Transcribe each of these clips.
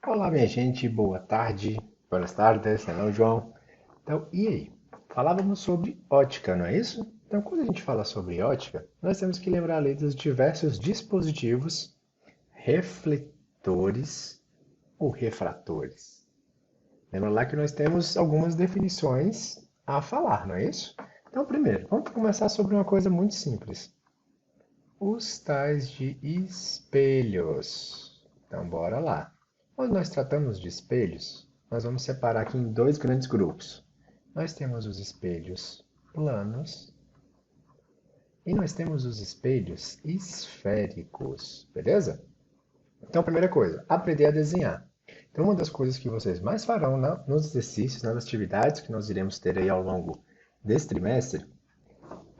Olá, minha gente, boa tarde, buenas tardes, hello, João. Então, e aí? Falávamos sobre ótica, não é isso? Então, quando a gente fala sobre ótica, nós temos que lembrar ali dos diversos dispositivos refletores ou refratores. Lembra lá que nós temos algumas definições a falar, não é isso? Então, primeiro, vamos começar sobre uma coisa muito simples. Os tais de espelhos. Então, bora lá. Quando nós tratamos de espelhos, nós vamos separar aqui em dois grandes grupos. Nós temos os espelhos planos e nós temos os espelhos esféricos, beleza? Então, primeira coisa, aprender a desenhar. Então, uma das coisas que vocês mais farão nos exercícios, nas atividades que nós iremos ter aí ao longo desse trimestre,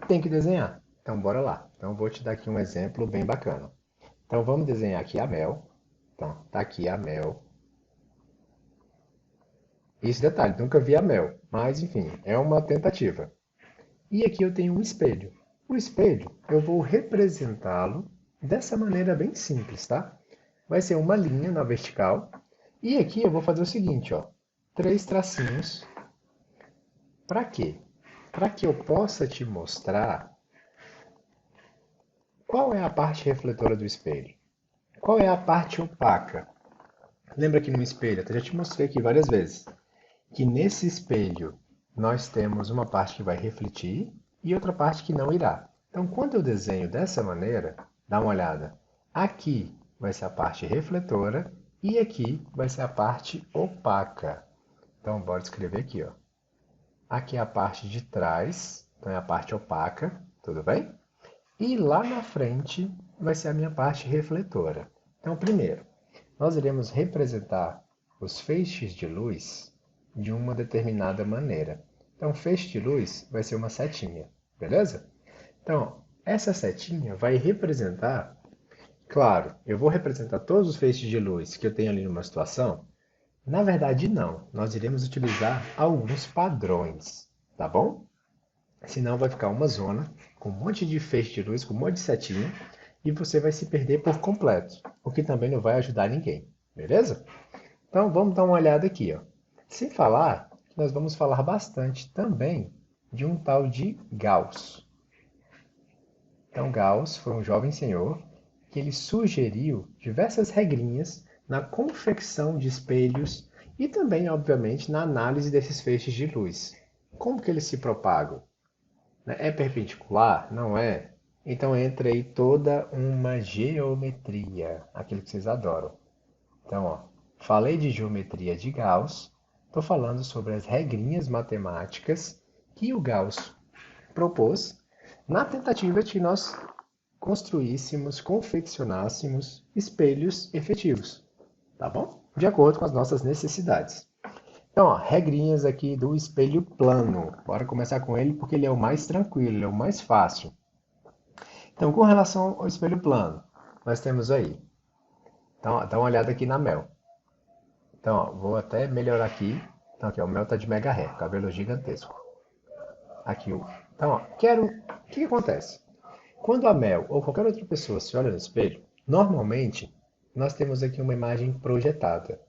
tem que desenhar. Então, bora lá. Então, vou te dar aqui um exemplo bem bacana. Então, vamos desenhar aqui a Mel. Então, tá aqui a Mel. Esse detalhe, nunca vi a Mel, mas enfim, é uma tentativa. E aqui eu tenho um espelho. O espelho, eu vou representá-lo dessa maneira bem simples, tá? Vai ser uma linha na vertical. E aqui eu vou fazer o seguinte, ó. Três tracinhos. Para quê? Para que eu possa te mostrar qual é a parte refletora do espelho. Qual é a parte opaca? Lembra que no espelho, eu já te mostrei aqui várias vezes, que nesse espelho nós temos uma parte que vai refletir e outra parte que não irá. Então, quando eu desenho dessa maneira, dá uma olhada. Aqui vai ser a parte refletora e aqui vai ser a parte opaca. Então, bora escrever aqui, ó. Aqui é a parte de trás, então é a parte opaca, tudo bem? E lá na frente vai ser a minha parte refletora. Então, primeiro, nós iremos representar os feixes de luz de uma determinada maneira. Então, feixe de luz vai ser uma setinha, beleza? Então, essa setinha vai representar, claro, eu vou representar todos os feixes de luz que eu tenho ali numa situação. Na verdade, não. Nós iremos utilizar alguns padrões, tá bom? Senão vai ficar uma zona com um monte de feixe de luz, com um monte de setinha, e você vai se perder por completo, o que também não vai ajudar ninguém, beleza? Então vamos dar uma olhada aqui, ó. Sem falar, nós vamos falar bastante também de um tal de Gauss. Então Gauss foi um jovem senhor que ele sugeriu diversas regrinhas na confecção de espelhos e também, obviamente, na análise desses feixes de luz. Como que eles se propagam? É perpendicular? Não é? Então entra aí toda uma geometria, aquilo que vocês adoram. Então, ó, falei de geometria de Gauss, estou falando sobre as regrinhas matemáticas que o Gauss propôs na tentativa de que nós construíssemos, confeccionássemos espelhos efetivos, tá bom? De acordo com as nossas necessidades. Então, ó, regrinhas aqui do espelho plano. Bora começar com ele porque ele é o mais tranquilo, ele é o mais fácil. Então, com relação ao espelho plano, nós temos aí. Então, ó, dá uma olhada aqui na Mel. Então, ó, vou até melhorar aqui. Então, aqui, ó, o Mel tá de mega ré, cabelo gigantesco. Aqui, ó. Então, ó, quero. O que acontece? Quando a Mel ou qualquer outra pessoa se olha no espelho, normalmente nós temos aqui uma imagem projetada.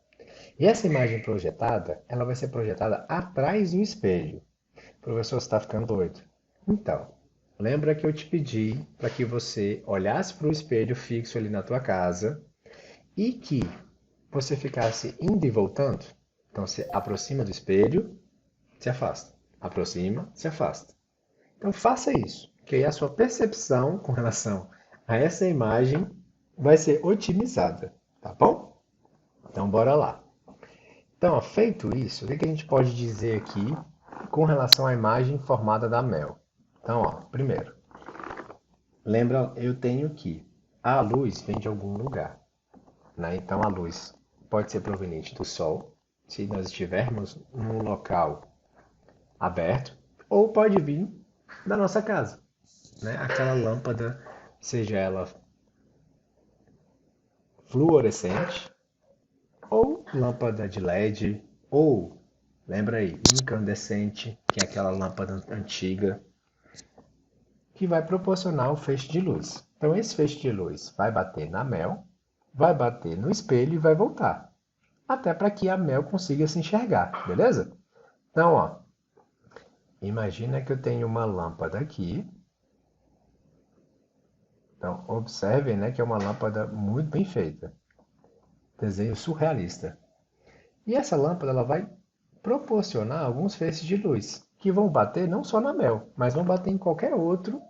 E essa imagem projetada, ela vai ser projetada atrás do espelho. Professor, você está ficando doido. Então, lembra que eu te pedi para que você olhasse para o espelho fixo ali na tua casa e que você ficasse indo e voltando? Então, você aproxima do espelho, se afasta. Aproxima, se afasta. Então, faça isso, que aí a sua percepção com relação a essa imagem vai ser otimizada, tá bom? Então, bora lá. Então, ó, feito isso, o que a gente pode dizer aqui com relação à imagem formada da Mel? Então, ó, primeiro, lembra, eu tenho que a luz vem de algum lugar, né? Então, a luz pode ser proveniente do Sol, se nós estivermos num local aberto, ou pode vir da nossa casa, né? Aquela lâmpada, seja ela fluorescente, ou lâmpada de LED, ou, lembra aí, incandescente, que é aquela lâmpada antiga, que vai proporcionar o feixe de luz. Então, esse feixe de luz vai bater na Mel, vai bater no espelho e vai voltar. até para que a Mel consiga se enxergar, beleza? Então, ó, imagina que eu tenho uma lâmpada aqui. Então, observem, né, que é uma lâmpada muito bem feita. Desenho surrealista. E essa lâmpada ela vai proporcionar alguns feixes de luz, que vão bater não só na Mel, mas vão bater em qualquer outro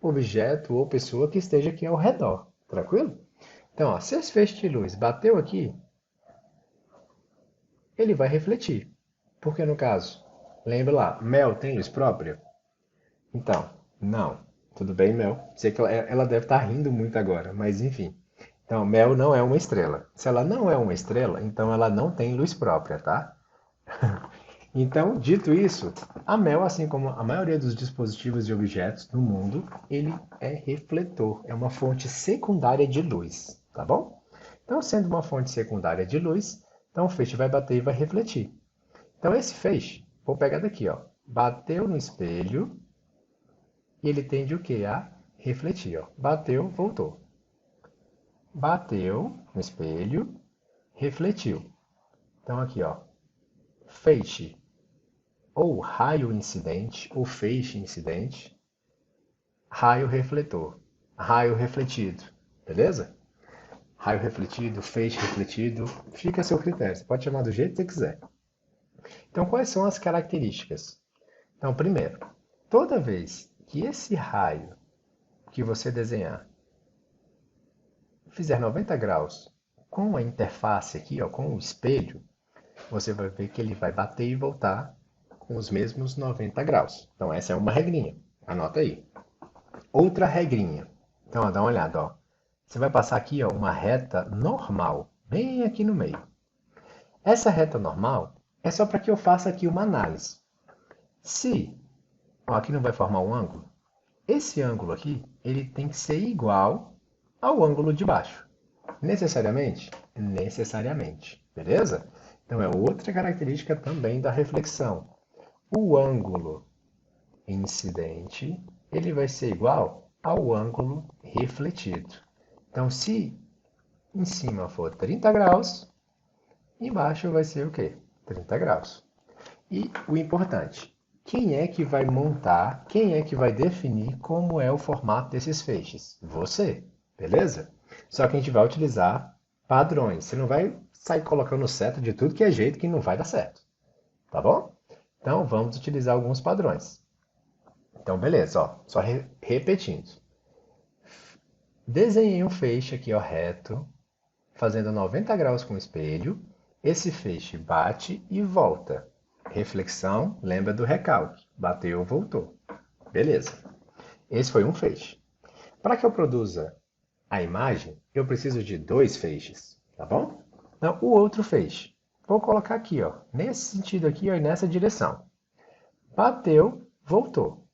objeto ou pessoa que esteja aqui ao redor. Tranquilo? Então, ó, se esse feixe de luz bateu aqui, ele vai refletir. Porque no caso, lembra lá, Mel tem luz própria? Então, não. Tudo bem, Mel? Sei que ela deve estar rindo muito agora, mas enfim. Então, Mel não é uma estrela. Se ela não é uma estrela, então ela não tem luz própria, tá? Então, dito isso, a Mel, assim como a maioria dos dispositivos e objetos do mundo, ele é refletor, é uma fonte secundária de luz, tá bom? Então, sendo uma fonte secundária de luz, então o feixe vai bater e vai refletir. Então, esse feixe, vou pegar daqui, ó, bateu no espelho e ele tende o quê? A refletir, ó. Bateu, voltou. Bateu no espelho, refletiu. Então, aqui, ó, feixe ou raio incidente, ou feixe incidente, raio refletor, raio refletido, beleza? Raio refletido, feixe refletido, fica a seu critério, você pode chamar do jeito que você quiser. Então, quais são as características? Então, primeiro, toda vez que esse raio que você desenhar fizer 90 graus com a interface aqui, ó, com o espelho, você vai ver que ele vai bater e voltar com os mesmos 90 graus. Então, essa é uma regrinha. Anota aí. Outra regrinha. Então, ó, dá uma olhada. Ó. Você vai passar aqui ó, uma reta normal, bem aqui no meio. Essa reta normal é só para que eu faça aqui uma análise. Se ó, aqui não vai formar um ângulo, esse ângulo aqui ele tem que ser igual ao ângulo de baixo. Necessariamente? Necessariamente. Beleza? Então, é outra característica também da reflexão. O ângulo incidente ele vai ser igual ao ângulo refletido. Então, se em cima for 30 graus, embaixo vai ser o quê? 30 graus. E o importante, quem é que vai montar, quem é que vai definir como é o formato desses feixes? Você, beleza? Só que a gente vai utilizar padrões. Você não vai sair colocando seta de tudo que é jeito que não vai dar certo. Tá bom? Então, vamos utilizar alguns padrões. Então, beleza, ó, só repetindo. Desenhei um feixe aqui, ó, reto, fazendo 90 graus com o espelho. Esse feixe bate e volta. Reflexão, lembra do recalque. Bateu, voltou. Beleza. Esse foi um feixe. Para que eu produza a imagem, eu preciso de dois feixes, tá bom? Então, o outro feixe. Vou colocar aqui, ó, nesse sentido aqui, ó, e nessa direção. Bateu, voltou.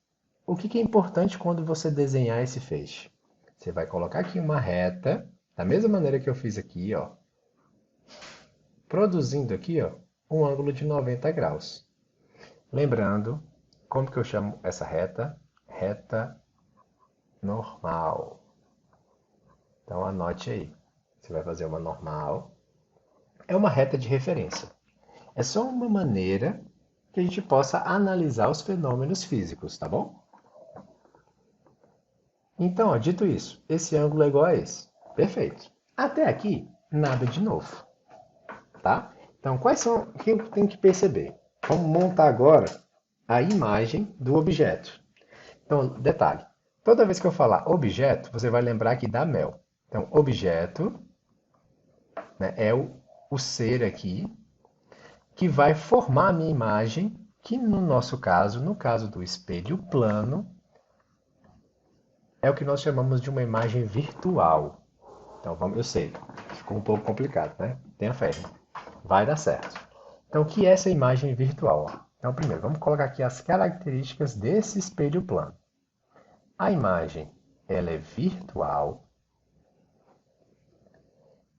O que é importante quando você desenhar esse feixe? Você vai colocar aqui uma reta, da mesma maneira que eu fiz aqui, ó, produzindo aqui ó, um ângulo de 90 graus. Lembrando, como que eu chamo essa reta? Reta normal. Então anote aí. Você vai fazer uma normal. É uma reta de referência. É só uma maneira que a gente possa analisar os fenômenos físicos, tá bom? Então, ó, dito isso, esse ângulo é igual a esse. Perfeito. Até aqui, nada de novo. Tá? Então, quais são o que eu tenho que perceber? Vamos montar agora a imagem do objeto. Então, detalhe: toda vez que eu falar objeto, você vai lembrar aqui da Mel. Então, objeto né, é o ser aqui que vai formar a minha imagem, que no nosso caso, no caso do espelho plano, é o que nós chamamos de uma imagem virtual. Então, vamos, eu sei, ficou um pouco complicado, né? Tenha fé. Vai dar certo. Então, o que é essa imagem virtual? Então, primeiro, vamos colocar aqui as características desse espelho plano. A imagem, ela é virtual.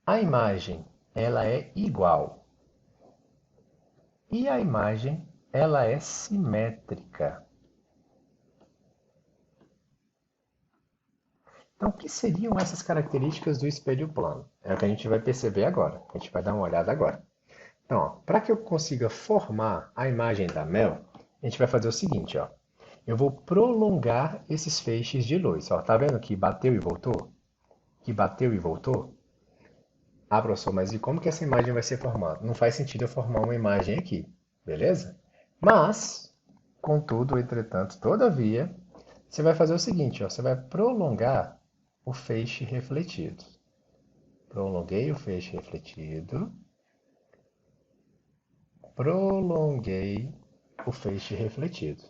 A imagem, ela é igual. E a imagem, ela é simétrica. Então, o que seriam essas características do espelho plano? É o que a gente vai perceber agora. A gente vai dar uma olhada agora. Então, para que eu consiga formar a imagem da Mel, a gente vai fazer o seguinte, ó. Eu vou prolongar esses feixes de luz. Ó, tá vendo que bateu e voltou? Que bateu e voltou? Ah, professor, mas e como que essa imagem vai ser formada? Não faz sentido eu formar uma imagem aqui, beleza? Mas, contudo, entretanto, todavia, você vai fazer o seguinte, ó, você vai prolongar o feixe refletido. Prolonguei o feixe refletido. Prolonguei o feixe refletido.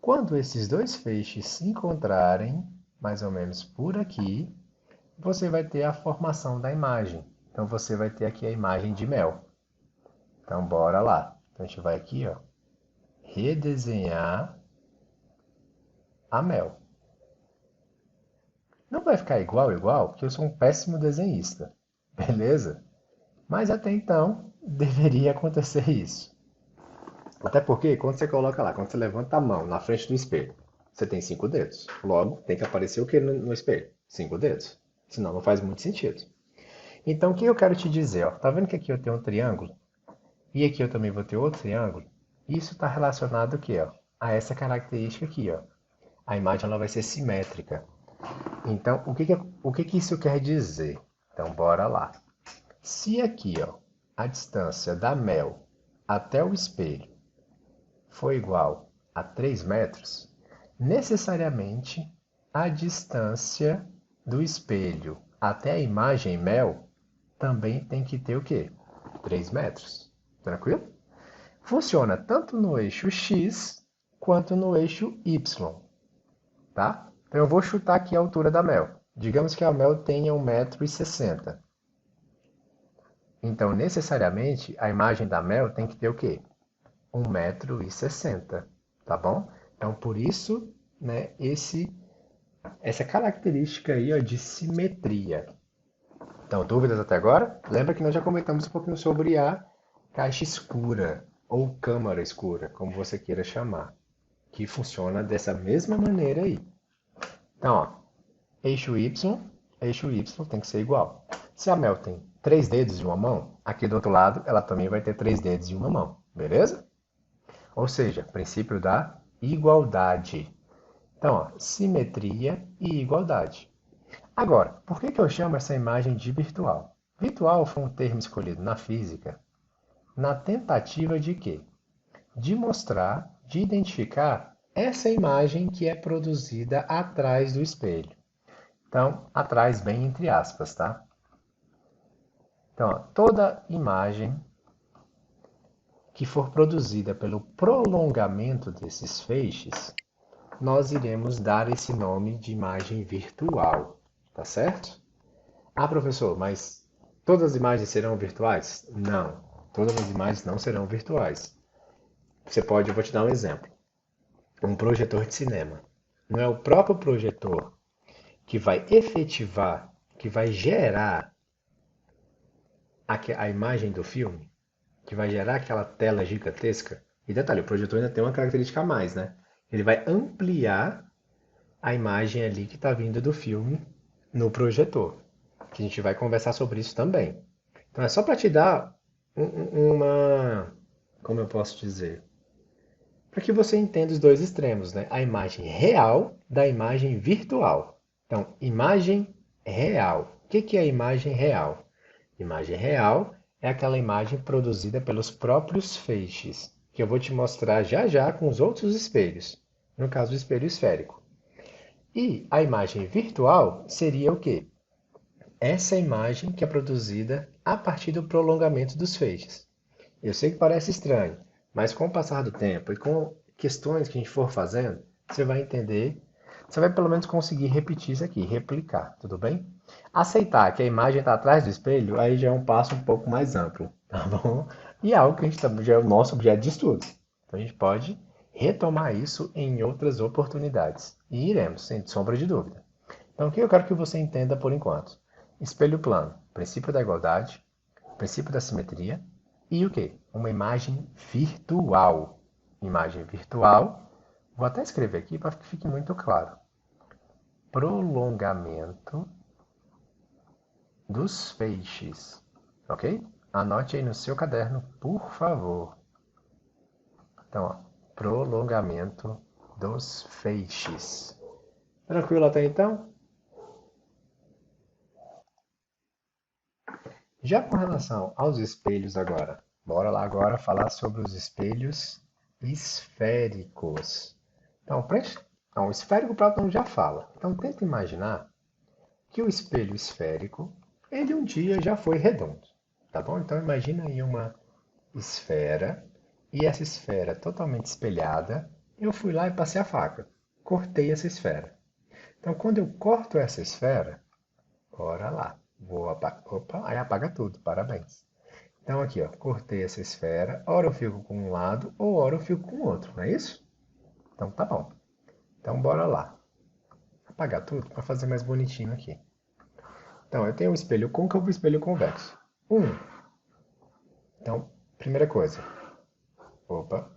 Quando esses dois feixes se encontrarem, mais ou menos por aqui, você vai ter a formação da imagem. Então você vai ter aqui a imagem de Mel. Então bora lá. Então a gente vai aqui, ó, redesenhar a Mel. Não vai ficar igual, porque eu sou um péssimo desenhista, beleza? Mas até então deveria acontecer isso. Até porque quando você coloca lá, quando você levanta a mão na frente do espelho, você tem 5 dedos. Logo, tem que aparecer o que no espelho? 5 dedos. Senão não faz muito sentido. Então o que eu quero te dizer? Ó, tá vendo que aqui eu tenho um triângulo? E aqui eu também vou ter outro triângulo? Isso está relacionado aqui, ó, a essa característica aqui. Ó. A imagem ela vai ser simétrica. Então, o que isso quer dizer? Então, bora lá. Se aqui, ó, a distância da Mel até o espelho for igual a 3 metros, necessariamente a distância do espelho até a imagem Mel também tem que ter o quê? 3 metros. Tranquilo? Funciona tanto no eixo X quanto no eixo Y. Tá? Então eu vou chutar aqui a altura da Mel. Digamos que a Mel tenha 1,60 m. Então, necessariamente, a imagem da Mel tem que ter o quê? 1,60 m, tá bom? Então, por isso, né, essa característica aí, ó, de simetria. Então, dúvidas até agora? Lembra que nós já comentamos um pouquinho sobre a caixa escura, ou câmara escura, como você queira chamar, que funciona dessa mesma maneira aí. Então, ó, eixo Y tem que ser igual. Se a Mel tem 3 dedos e uma mão, aqui do outro lado ela também vai ter 3 dedos e uma mão, beleza? Ou seja, princípio da igualdade. Então, ó, simetria e igualdade. Agora, por que eu chamo essa imagem de virtual? Virtual foi um termo escolhido na física na tentativa de quê? De mostrar, de identificar essa imagem que é produzida atrás do espelho. Então, atrás bem entre aspas, tá? Então, ó, toda imagem que for produzida pelo prolongamento desses feixes, nós iremos dar esse nome de imagem virtual, tá certo? Ah, professor, mas todas as imagens serão virtuais? Não, todas as imagens não serão virtuais. Eu vou te dar um exemplo. Um projetor de cinema. Não é o próprio projetor que vai efetivar, que vai gerar a imagem do filme, que vai gerar aquela tela gigantesca. E detalhe, o projetor ainda tem uma característica a mais, né? Ele vai ampliar a imagem ali que está vindo do filme no projetor. Que a gente vai conversar sobre isso também. Então é só para te dar uma. Como eu posso dizer? Para que você entenda os dois extremos, né? A imagem real da imagem virtual. Então, imagem real. O que é a imagem real? Imagem real é aquela imagem produzida pelos próprios feixes, que eu vou te mostrar já já com os outros espelhos, no caso o espelho esférico. E a imagem virtual seria o quê? Essa imagem que é produzida a partir do prolongamento dos feixes. Eu sei que parece estranho, mas com o passar do tempo e com questões que a gente for fazendo, você vai entender, você vai pelo menos conseguir repetir isso aqui, replicar, tudo bem? Aceitar que a imagem está atrás do espelho, aí já é um passo um pouco mais amplo, tá bom? E é algo que a gente já é o nosso objeto de estudo. Então a gente pode retomar isso em outras oportunidades. E iremos, sem sombra de dúvida. Então o que eu quero que você entenda por enquanto? Espelho plano, princípio da igualdade, princípio da simetria e o quê? Uma imagem virtual. Imagem virtual, vou até escrever aqui para que fique muito claro. Prolongamento dos feixes, ok? Anote aí no seu caderno, por favor. Então, ó, prolongamento dos feixes. Tranquilo até então? Já com relação aos espelhos agora, bora lá agora falar sobre os espelhos esféricos. Então, o esférico Platão já fala. Então, tenta imaginar que o espelho esférico, ele um dia já foi redondo, tá bom? Então, imagina aí uma esfera, e essa esfera totalmente espelhada, eu fui lá e passei a faca, cortei essa esfera. Então, quando eu corto essa esfera, bora lá. Vou apagar. Opa, aí apaga tudo. Parabéns. Então aqui, ó, cortei essa esfera. Ora eu fico com um lado, ou ora eu fico com o outro, não é isso? Então tá bom. Então bora lá. Apagar tudo para fazer mais bonitinho aqui. Então eu tenho o espelho côncavo e o espelho convexo. Então, primeira coisa. Opa.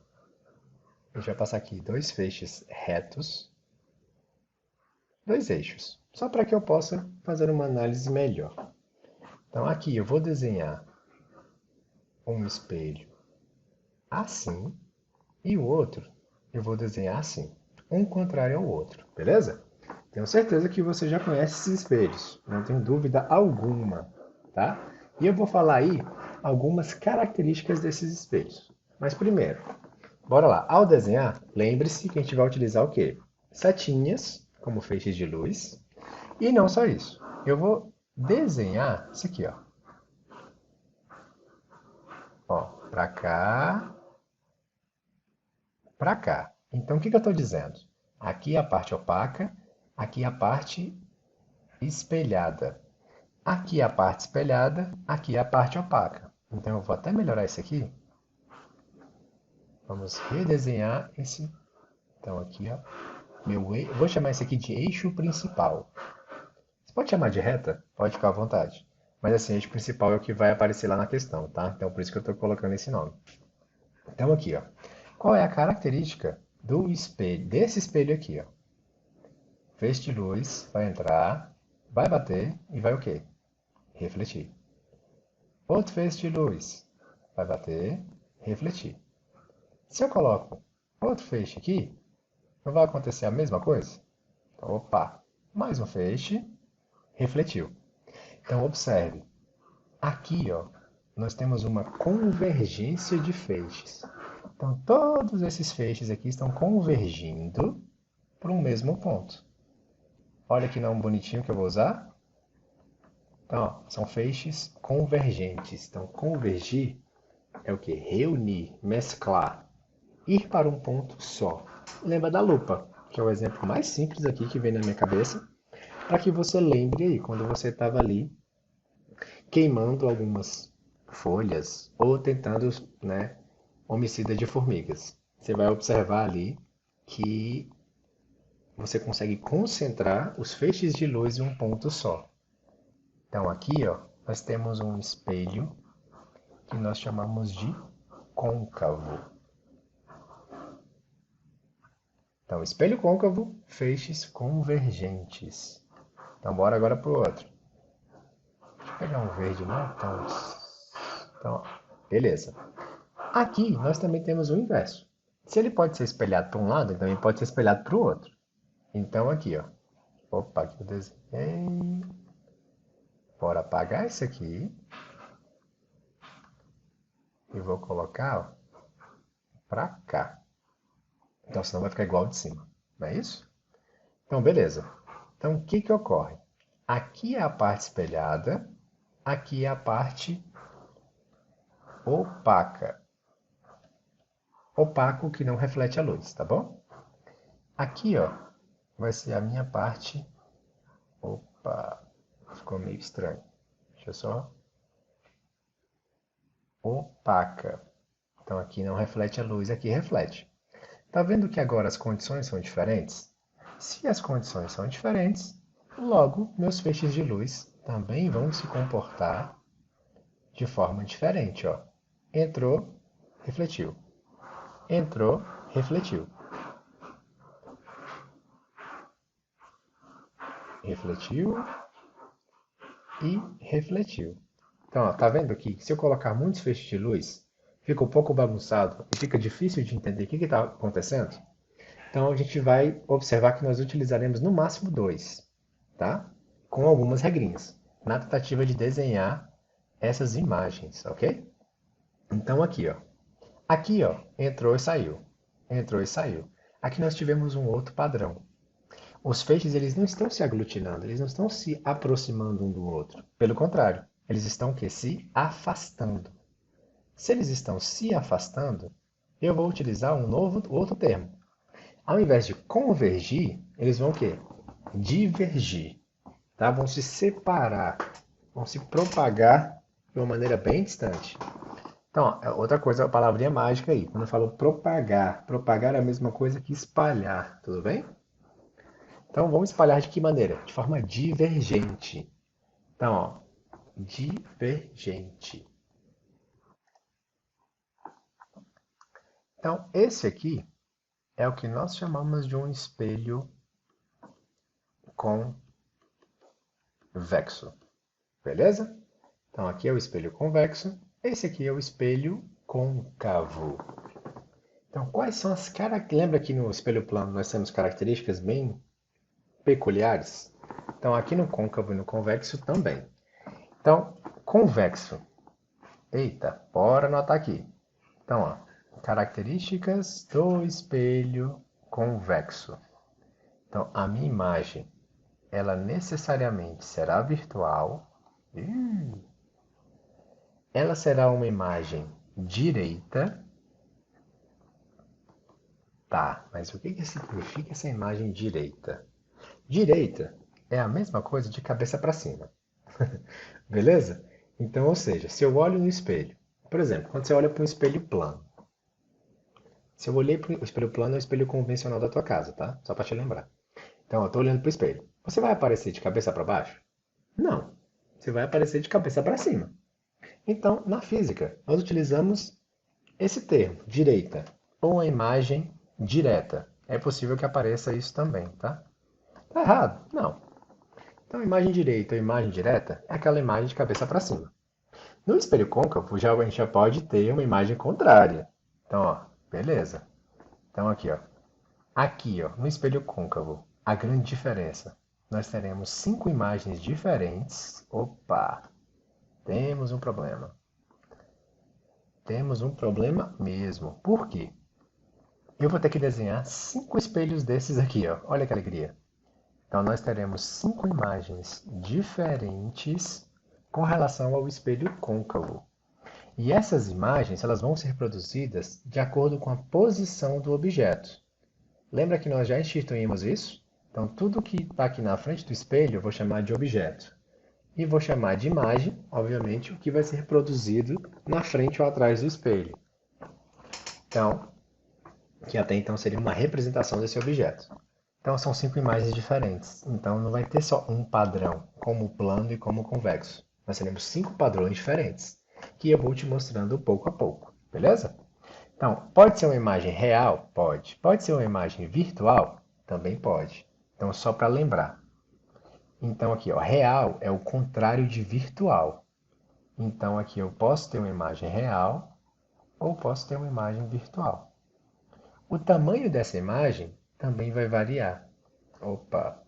A gente vai passar aqui dois feixes retos. Dois eixos. Só para que eu possa fazer uma análise melhor. Então aqui eu vou desenhar um espelho assim. E o outro eu vou desenhar assim, um contrário ao outro, beleza? Tenho certeza que você já conhece esses espelhos, não tenho dúvida alguma, tá? E eu vou falar aí algumas características desses espelhos. Mas primeiro, bora lá. Ao desenhar, lembre-se que a gente vai utilizar o quê? Setinhas, como feixes de luz. E não só isso. Eu vou desenhar isso aqui, ó. Ó, pra cá, para cá. Então, o que eu estou dizendo? Aqui é a parte opaca, aqui é a parte espelhada. Aqui é a parte espelhada, aqui é a parte opaca. Então, eu vou até melhorar isso aqui. Vamos redesenhar esse. Então, aqui, ó. Eu vou chamar isso aqui de eixo principal. Você pode chamar de reta? Pode ficar à vontade. Mas assim, eixo principal é o que vai aparecer lá na questão, tá? Então, por isso que eu estou colocando esse nome. Então, aqui, ó. Qual é a característica do espelho, desse espelho aqui, ó? Feixe de luz vai entrar, vai bater e vai o quê? Refletir. Outro feixe de luz vai bater, refletir. Se eu coloco outro feixe aqui, não vai acontecer a mesma coisa? Então, opa, mais um feixe, refletiu. Então, observe, aqui ó, nós temos uma convergência de feixes. Então, todos esses feixes aqui estão convergindo para um mesmo ponto. Olha que nome bonitinho que eu vou usar. Então, ó, são feixes convergentes. Então, convergir é o que? Reunir, mesclar, ir para um ponto só. Lembra da lupa, que é o exemplo mais simples aqui que vem na minha cabeça, para que você lembre aí, quando você estava ali queimando algumas folhas ou tentando, né, homicida de formigas. Você vai observar ali que você consegue concentrar os feixes de luz em um ponto só. Então aqui, ó, nós temos um espelho que nós chamamos de côncavo. Então, espelho côncavo, feixes convergentes. Então, bora agora para o outro. Deixa eu pegar um verde, né? Então, beleza. Aqui, nós também temos o inverso. Se ele pode ser espelhado para um lado, ele também pode ser espelhado para o outro. Então, aqui, ó. Opa, aqui eu desenhei. Bora apagar isso aqui. E vou colocar, ó, para cá. Então, senão vai ficar igual de cima. Não é isso? Então, beleza. Então, o que que ocorre? Aqui é a parte espelhada, aqui é a parte opaca. Opaco que não reflete a luz, tá bom? Aqui, ó, vai ser a minha parte. Opa, ficou meio estranho. Deixa eu só. Opaca. Então aqui não reflete a luz, aqui reflete. Tá vendo que agora as condições são diferentes? Se as condições são diferentes, logo meus feixes de luz também vão se comportar de forma diferente, ó. Entrou, refletiu. Entrou, refletiu. Refletiu e refletiu. Então, ó, tá vendo aqui? Se eu colocar muitos feixes de luz, fica um pouco bagunçado e fica difícil de entender o que está acontecendo. Então, a gente vai observar que nós utilizaremos no máximo dois, tá? Com algumas regrinhas, na tentativa de desenhar essas imagens, ok? Então, aqui, ó, entrou e saiu, entrou e saiu. Aqui nós tivemos um outro padrão. Os feixes eles não estão se aglutinando, eles não estão se aproximando um do outro. Pelo contrário, eles estão o quê? Se afastando. Se eles estão se afastando, eu vou utilizar um novo outro termo. Ao invés de convergir, eles vão o quê? Divergir. Tá? Vão se separar, vão se propagar de uma maneira bem distante. Então, ó, outra coisa, a palavrinha mágica aí. Quando eu falo propagar, propagar é a mesma coisa que espalhar, tudo bem? Então, vamos espalhar de que maneira? De forma divergente. Então, ó, divergente. Então, esse aqui é o que nós chamamos de um espelho convexo. Beleza? Então, aqui é o espelho convexo. Esse aqui é o espelho côncavo. Então, quais são as características? Lembra que no espelho plano nós temos características bem peculiares? Então, aqui no côncavo e no convexo também. Então, convexo. Eita, bora anotar aqui. Então, ó, características do espelho convexo. Então, a minha imagem, ela necessariamente será virtual. Ela será uma imagem direita. Tá, mas o que significa essa imagem direita? Direita é a mesma coisa de cabeça para cima. Beleza? Então, ou seja, se eu olho no espelho, por exemplo, quando você olha para um espelho plano, se eu olhei para o espelho plano, é o espelho convencional da tua casa, tá? Só para te lembrar. Então, eu estou olhando para o espelho. Você vai aparecer de cabeça para baixo? Não. Você vai aparecer de cabeça para cima. Então, na física, nós utilizamos esse termo, direita, ou a imagem direta. É possível que apareça isso também, tá? Tá errado? Não. Então, imagem direita ou imagem direta é aquela imagem de cabeça para cima. No espelho côncavo, a gente já pode ter uma imagem contrária. Então, ó, beleza. Então, aqui, ó, no espelho côncavo, a grande diferença. Nós teremos 5 imagens diferentes. Opa, temos um problema. Temos um problema mesmo. Por quê? Eu vou ter que desenhar 5 espelhos desses aqui, ó. Olha que alegria. Então, nós teremos 5 imagens diferentes com relação ao espelho côncavo. E essas imagens elas vão ser produzidas de acordo com a posição do objeto. Lembra que nós já instituímos isso? Então, tudo que está aqui na frente do espelho eu vou chamar de objeto. E vou chamar de imagem, obviamente, o que vai ser produzido na frente ou atrás do espelho. Então, que até então seria uma representação desse objeto. Então, são 5 imagens diferentes. Então, não vai ter só um padrão, como plano e como convexo. Nós teremos 5 padrões diferentes, que eu vou te mostrando pouco a pouco. Beleza? Então, pode ser uma imagem real? Pode. Pode ser uma imagem virtual? Também pode. Então, só para lembrar. Então, aqui, ó, real é o contrário de virtual. Então, aqui eu posso ter uma imagem real ou posso ter uma imagem virtual. O tamanho dessa imagem também vai variar. Opa!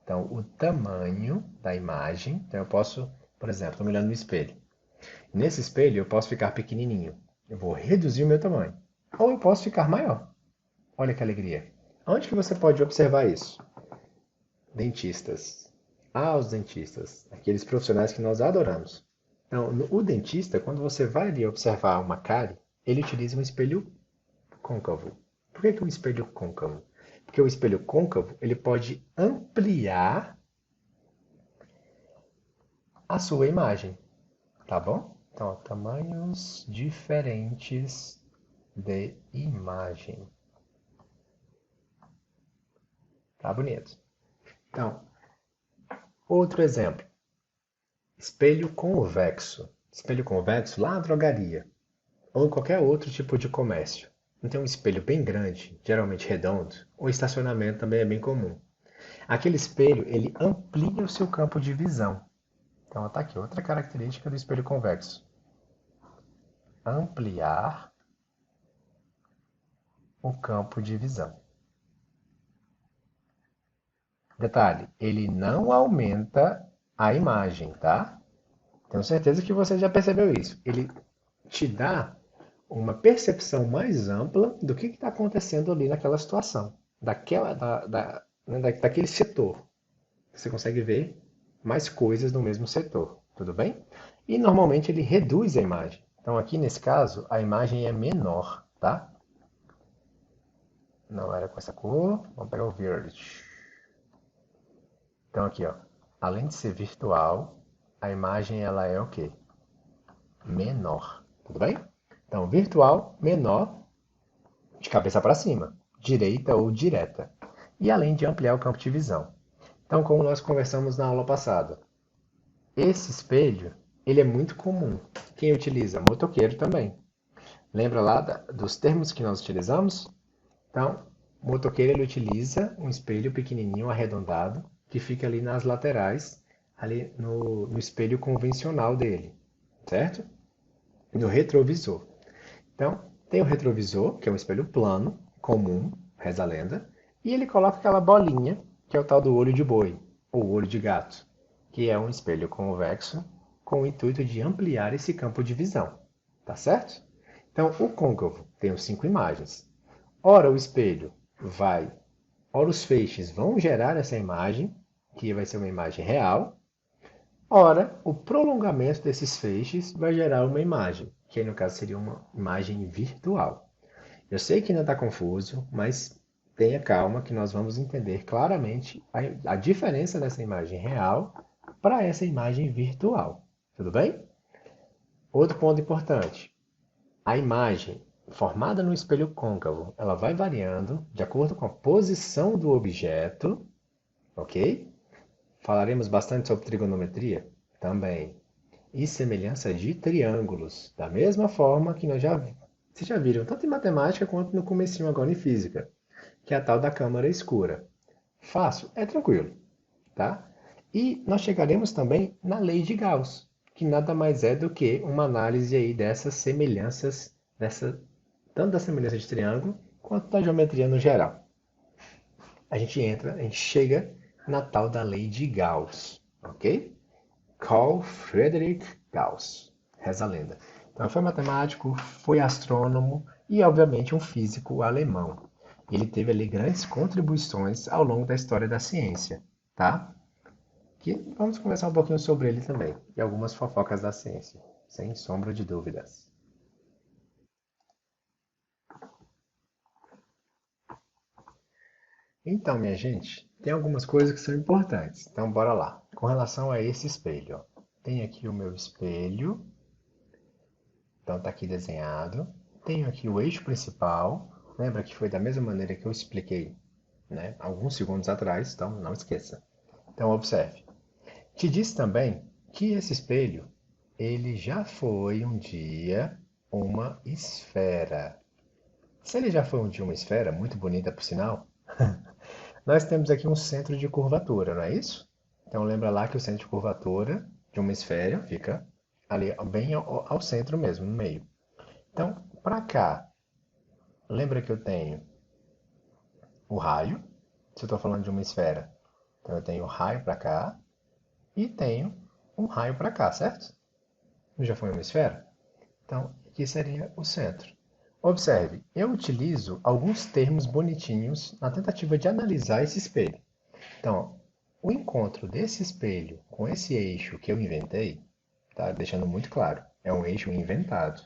Então, o tamanho da imagem, então eu posso, por exemplo, estou me olhando no espelho. Nesse espelho eu posso ficar pequenininho. Eu vou reduzir o meu tamanho. Ou eu posso ficar maior. Olha que alegria. Onde que você pode observar isso? Dentistas. Ah, os dentistas. Aqueles profissionais que nós adoramos. Então, o dentista, quando você vai ali observar uma cárie, ele utiliza um espelho côncavo. Por que um espelho côncavo? Porque o espelho côncavo ele pode ampliar a sua imagem, tá bom? Então, ó, tamanhos diferentes de imagem. Tá bonito. Então, outro exemplo. Espelho convexo. Espelho convexo lá na drogaria ou em qualquer outro tipo de comércio. Não tem um espelho bem grande, geralmente redondo, o estacionamento também é bem comum. Aquele espelho, ele amplia o seu campo de visão. Então, está aqui outra característica do espelho convexo. Ampliar o campo de visão. Detalhe, ele não aumenta a imagem, tá? Tenho certeza que você já percebeu isso. Ele te dá uma percepção mais ampla do que está acontecendo ali naquela situação, daquele setor. Você consegue ver mais coisas no mesmo setor, tudo bem? E normalmente ele reduz a imagem. Então aqui nesse caso, a imagem é menor, tá? Não era com essa cor, vamos pegar o verde. Então aqui, ó, além de ser virtual, a imagem ela é o quê? Menor, tudo bem? Então virtual, menor, de cabeça para cima, direita ou direta. E além de ampliar o campo de visão. Então, como nós conversamos na aula passada, esse espelho, ele é muito comum. Quem utiliza? Motoqueiro também. Lembra lá dos termos que nós utilizamos? Então, o motoqueiro ele utiliza um espelho pequenininho, arredondado, que fica ali nas laterais, ali no espelho convencional dele, certo? No retrovisor. Então, tem o retrovisor, que é um espelho plano, comum, reza a lenda, e ele coloca aquela bolinha, que é o tal do olho de boi, ou olho de gato, que é um espelho convexo com o intuito de ampliar esse campo de visão, tá certo? Então, o côncavo tem os 5 imagens. Ora, o espelho ora os feixes vão gerar essa imagem, que vai ser uma imagem real, ora, o prolongamento desses feixes vai gerar uma imagem, que aí no caso seria uma imagem virtual. Eu sei que ainda está confuso, mas tenha calma que nós vamos entender claramente a diferença dessa imagem real para essa imagem virtual. Tudo bem? Outro ponto importante. A imagem formada no espelho côncavo, ela vai variando de acordo com a posição do objeto, ok? Falaremos bastante sobre trigonometria também. E semelhança de triângulos, da mesma forma que vocês já viram, tanto em matemática quanto no comecinho agora em física, que é a tal da câmara escura. Fácil? É tranquilo, tá? E nós chegaremos também na lei de Gauss, que nada mais é do que uma análise aí dessas semelhanças, tanto da semelhança de triângulo quanto da geometria no geral. A gente chega na tal da lei de Gauss, ok? Carl Friedrich Gauss, reza a lenda. Então, foi matemático, foi astrônomo e, obviamente, um físico alemão. Ele teve ali grandes contribuições ao longo da história da ciência, tá? Que vamos conversar um pouquinho sobre ele também e algumas fofocas da ciência, sem sombra de dúvidas. Então, minha gente, tem algumas coisas que são importantes. Então, bora lá. Com relação a esse espelho, ó. Tem aqui o meu espelho. Então, está aqui desenhado. Tenho aqui o eixo principal. Lembra que foi da mesma maneira que eu expliquei, né, alguns segundos atrás, então não esqueça. Então, observe. Te disse também que esse espelho, ele já foi um dia uma esfera. Se ele já foi um dia uma esfera, muito bonita por sinal, nós temos aqui um centro de curvatura, não é isso? Então lembra lá que o centro de curvatura de uma esfera fica ali bem ao centro mesmo, no meio. Então, para cá, lembra que eu tenho o raio, se eu estou falando de uma esfera. Então eu tenho o raio para cá e tenho um raio para cá, certo? Já foi uma esfera? Então, aqui seria o centro. Observe, eu utilizo alguns termos bonitinhos na tentativa de analisar esse espelho. Então, o encontro desse espelho com esse eixo que eu inventei, tá deixando muito claro, é um eixo inventado.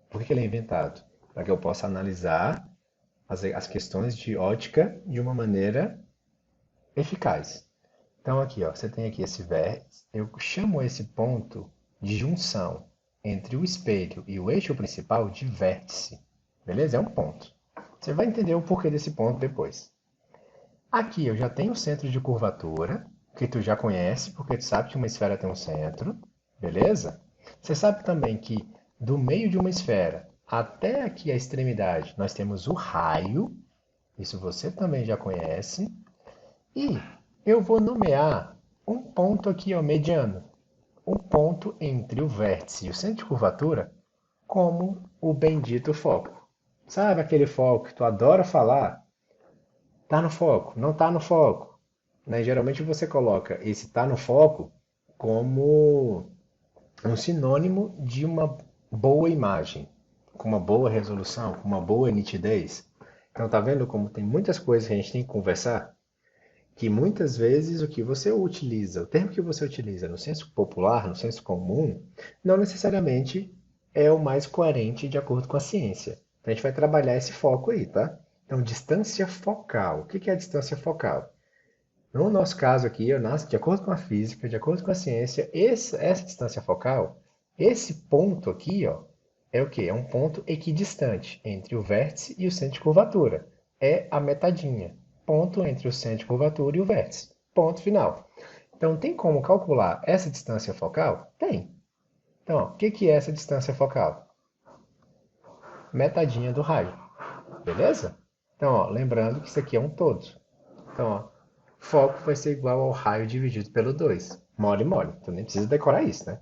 Por que ele é inventado? Para que eu possa analisar as questões de ótica de uma maneira eficaz. Então aqui, ó, você tem aqui esse vértice, eu chamo esse ponto de junção entre o espelho e o eixo principal de vértice. Beleza? É um ponto. Você vai entender o porquê desse ponto depois. Aqui eu já tenho o centro de curvatura, que tu já conhece, porque tu sabe que uma esfera tem um centro, beleza? Você sabe também que do meio de uma esfera até aqui a extremidade nós temos o raio, isso você também já conhece. E eu vou nomear um ponto aqui, ó, mediano. um ponto entre o vértice e o centro de curvatura como o bendito foco. Sabe aquele foco que tu adora falar? Tá no foco, não tá no foco. Né? Geralmente você coloca esse tá no foco como um sinônimo de uma boa imagem, com uma boa resolução, com uma boa nitidez. Então tá vendo como tem muitas coisas que a gente tem que conversar? Que muitas vezes o que você utiliza, o termo que você utiliza no senso popular, no senso comum, não necessariamente é o mais coerente de acordo com a ciência. Então a gente vai trabalhar esse foco aí, tá? Então, distância focal. O que é a distância focal? No nosso caso aqui, de acordo com a física, de acordo com a ciência, essa distância focal, esse ponto aqui, ó, é o quê? É um ponto equidistante entre o vértice e o centro de curvatura. É a metadinha. Ponto entre o centro de curvatura e o vértice. Ponto final. Então, tem como calcular essa distância focal? Tem. Então, ó, o que é essa distância focal? Metadinha do raio. Beleza? Então, ó, lembrando que isso aqui é um todo. Então, ó, foco vai ser igual ao raio dividido pelo 2. Mole, mole. Tu nem precisa decorar isso, né?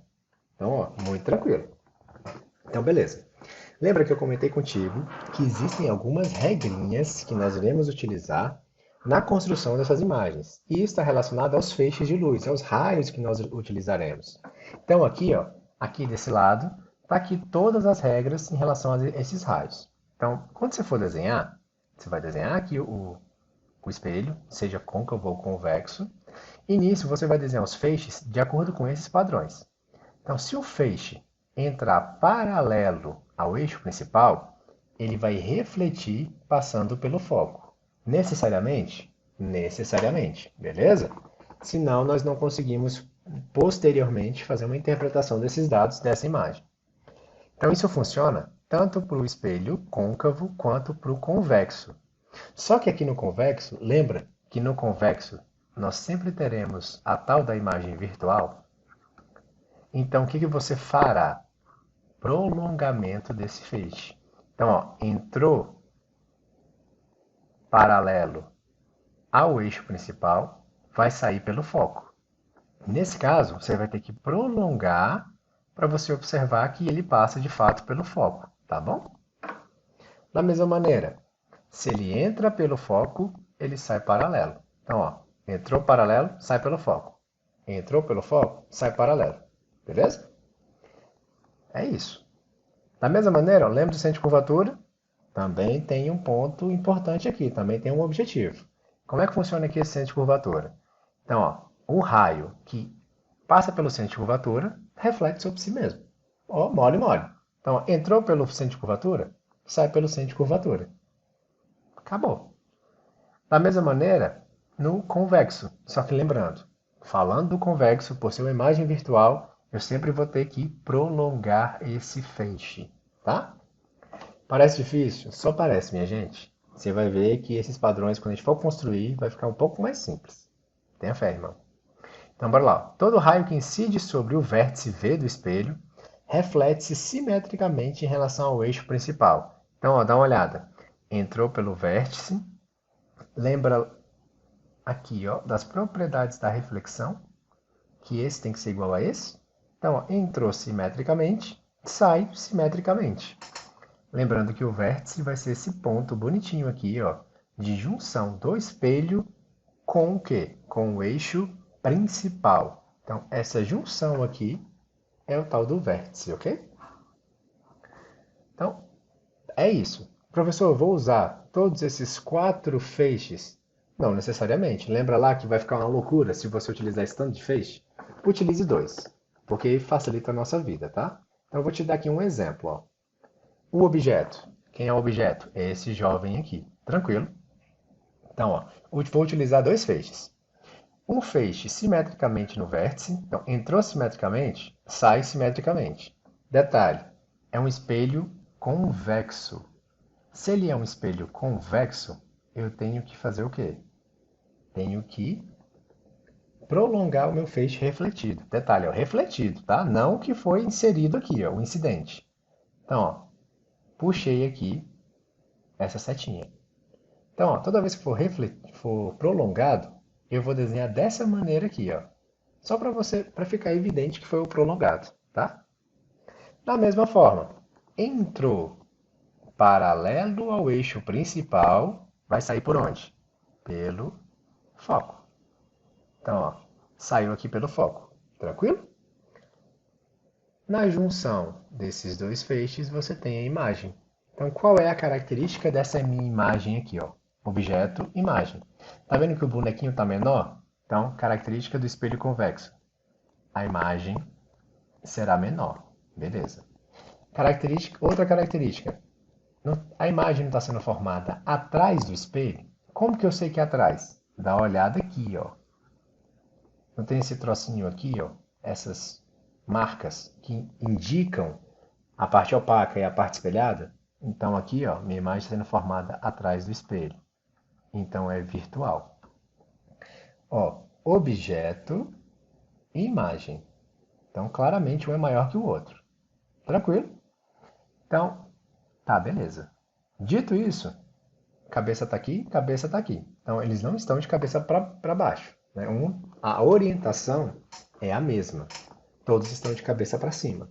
Então, ó, muito tranquilo. Então, beleza. Lembra que eu comentei contigo que existem algumas regrinhas que nós iremos utilizar na construção dessas imagens. E isso está relacionado aos feixes de luz, aos raios que nós utilizaremos. Então, aqui, ó, aqui desse lado, está aqui todas as regras em relação a esses raios. Então, quando você for desenhar, você vai desenhar aqui o espelho, seja côncavo ou convexo, e nisso você vai desenhar os feixes de acordo com esses padrões. Então, se o feixe entrar paralelo ao eixo principal, ele vai refletir passando pelo foco. Necessariamente? Necessariamente, beleza? Senão, nós não conseguimos posteriormente fazer uma interpretação desses dados dessa imagem. Então, isso funciona tanto para o espelho côncavo quanto para o convexo. Só que aqui no convexo, lembra que no convexo nós sempre teremos a tal da imagem virtual? Então, o que você fará? Prolongamento desse feixe. Então, ó, entrou paralelo ao eixo principal, vai sair pelo foco. Nesse caso, você vai ter que prolongar para você observar que ele passa de fato pelo foco, tá bom? Da mesma maneira, se ele entra pelo foco, ele sai paralelo. Então, ó, entrou paralelo, sai pelo foco. Entrou pelo foco, sai paralelo. Beleza? É isso. Da mesma maneira, ó, lembra do centro de curvatura? Também tem um ponto importante aqui, também tem um objetivo. Como é que funciona aqui esse centro de curvatura? Então, ó, um raio que passa pelo centro de curvatura reflete sobre si mesmo. Ó, mole, mole. Então, ó, entrou pelo centro de curvatura, sai pelo centro de curvatura. Acabou. Da mesma maneira, no convexo. Só que lembrando, falando do convexo, por ser uma imagem virtual, eu sempre vou ter que prolongar esse feixe, tá? Parece difícil? Só parece, minha gente. Você vai ver que esses padrões, quando a gente for construir, vai ficar um pouco mais simples. Tenha fé, irmão. Então, bora lá. Todo raio que incide sobre o vértice V do espelho reflete-se simetricamente em relação ao eixo principal. Então, ó, dá uma olhada. Entrou pelo vértice. Lembra aqui, ó, das propriedades da reflexão, que esse tem que ser igual a esse. Então, ó, entrou simetricamente, sai simetricamente. Lembrando que o vértice vai ser esse ponto bonitinho aqui, ó, de junção do espelho com o quê? Com o eixo principal. Então, essa junção aqui é o tal do vértice, ok? Então, é isso. Professor, eu vou usar todos esses 4 feixes? Não necessariamente. Lembra lá que vai ficar uma loucura se você utilizar esse tanto de feixe? Utilize 2, porque facilita a nossa vida, tá? Então, eu vou te dar aqui um exemplo, ó. O objeto. Quem é o objeto? É esse jovem aqui. Tranquilo? Então, ó, vou utilizar 2 feixes. Um feixe simetricamente no vértice. Então, entrou simetricamente, sai simetricamente. Detalhe, é um espelho convexo. Se ele é um espelho convexo, eu tenho que fazer o quê? Tenho que prolongar o meu feixe refletido. Detalhe, ó, refletido, tá? Não o que foi inserido aqui, ó, o incidente. Então, ó, puxei aqui essa setinha. Então, ó, toda vez que for prolongado, eu vou desenhar dessa maneira aqui, ó. Só para ficar evidente que foi o prolongado, tá? Da mesma forma, entrou paralelo ao eixo principal, vai sair por onde? Pelo foco. Então, ó, saiu aqui pelo foco. Tranquilo? Na junção desses dois feixes, você tem a imagem. Então, qual é a característica dessa minha imagem aqui, ó? Objeto, imagem. Tá vendo que o bonequinho está menor? Então, característica do espelho convexo. A imagem será menor. Beleza. Outra característica. A imagem não está sendo formada atrás do espelho. Como que eu sei que é atrás? Dá uma olhada aqui, ó. Não tem esse trocinho aqui, ó? Essas marcas que indicam a parte opaca e a parte espelhada? Então aqui, ó, minha imagem está sendo formada atrás do espelho. Então é virtual. Ó, objeto e imagem. Então claramente um é maior que o outro. Tranquilo? Então, tá, beleza. Dito isso, cabeça está aqui, cabeça está aqui. Então eles não estão de cabeça para baixo. Né? A orientação é a mesma. Todos estão de cabeça para cima.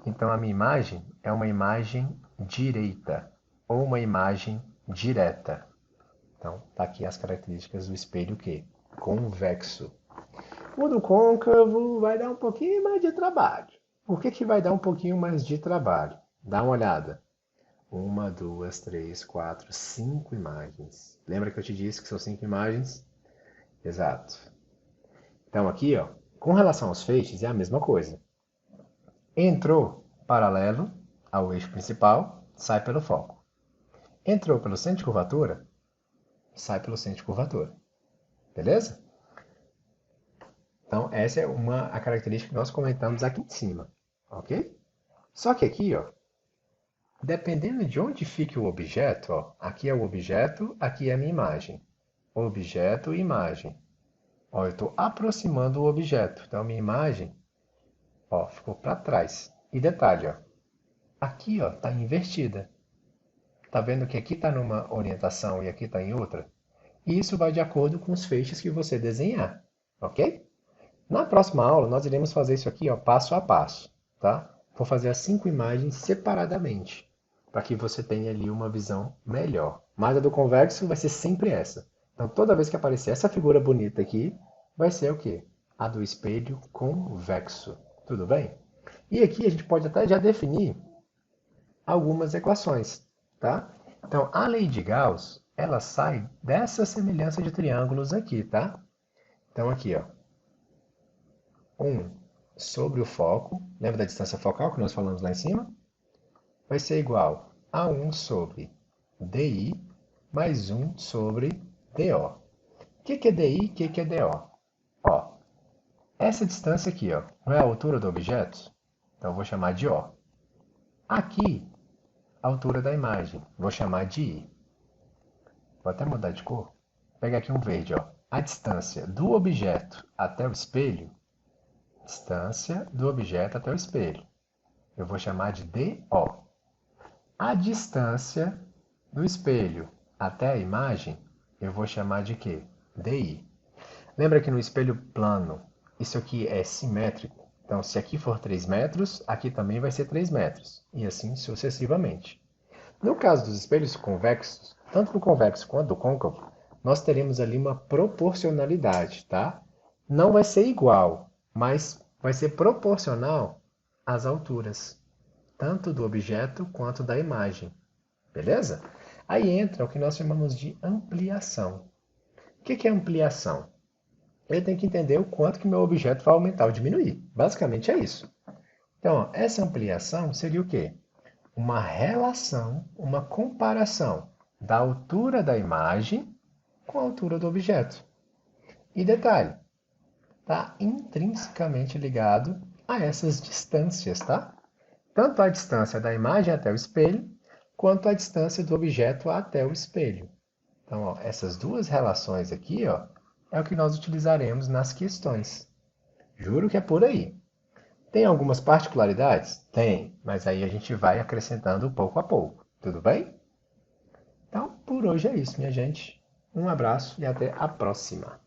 Então a minha imagem é uma imagem direita ou uma imagem direta. Então tá aqui as características do espelho que convexo. O do côncavo vai dar um pouquinho mais de trabalho. Por que que vai dar um pouquinho mais de trabalho? Dá uma olhada. Uma, duas, três, quatro, cinco imagens. Lembra que eu te disse que são cinco imagens? Exato. Então aqui, ó, com relação aos feixes, é a mesma coisa. Entrou paralelo ao eixo principal, sai pelo foco. Entrou pelo centro de curvatura, sai pelo centro de curvatura. Beleza? Então, essa é a característica que nós comentamos aqui em cima. Ok? Só que aqui, ó, dependendo de onde fique o objeto, ó, aqui é o objeto, aqui é a minha imagem. Objeto e imagem. Ó, eu estou aproximando o objeto. Então, a minha imagem ó, ficou para trás. E detalhe, ó, aqui está invertida. Está vendo que aqui está numa orientação e aqui está em outra? E isso vai de acordo com os feixes que você desenhar. Ok? Na próxima aula, nós iremos fazer isso aqui ó, passo a passo. Tá? Vou fazer as 5 imagens separadamente, para que você tenha ali uma visão melhor. Mas a do convexo vai ser sempre essa. Então, toda vez que aparecer essa figura bonita aqui, vai ser o quê? A do espelho convexo. Tudo bem? E aqui a gente pode até já definir algumas equações. Tá? Então, a lei de Gauss, ela sai dessa semelhança de triângulos aqui. Tá? Então, aqui, ó, 1 sobre o foco, lembra da distância focal que nós falamos lá em cima? Vai ser igual a 1 sobre DI mais 1 sobre DO. O que é DI e o que é DO? Ó, essa distância aqui ó, não é a altura do objeto? Então eu vou chamar de O. Aqui, a altura da imagem, vou chamar de I. Vou até mudar de cor. Vou pegar aqui um verde. Ó. A distância do objeto até o espelho, distância do objeto até o espelho, eu vou chamar de DO. A distância do espelho até a imagem, eu vou chamar de quê? DI. Lembra que no espelho plano, isso aqui é simétrico. Então, se aqui for 3 metros, aqui também vai ser 3 metros. E assim sucessivamente. No caso dos espelhos convexos, tanto do convexo quanto do côncavo, nós teremos ali uma proporcionalidade, tá? Não vai ser igual, mas vai ser proporcional às alturas, tanto do objeto quanto da imagem. Beleza? Aí entra o que nós chamamos de ampliação. O que é ampliação? Eu tenho que entender o quanto que meu objeto vai aumentar ou diminuir. Basicamente é isso. Então, ó, essa ampliação seria o quê? Uma relação, uma comparação da altura da imagem com a altura do objeto. E detalhe, está intrinsecamente ligado a essas distâncias, tá? Tanto a distância da imagem até o espelho, quanto a distância do objeto até o espelho. Então, ó, essas duas relações aqui, ó, é o que nós utilizaremos nas questões. Juro que é por aí. Tem algumas particularidades? Tem, mas aí a gente vai acrescentando pouco a pouco. Tudo bem? Então, por hoje é isso, minha gente. Um abraço e até a próxima.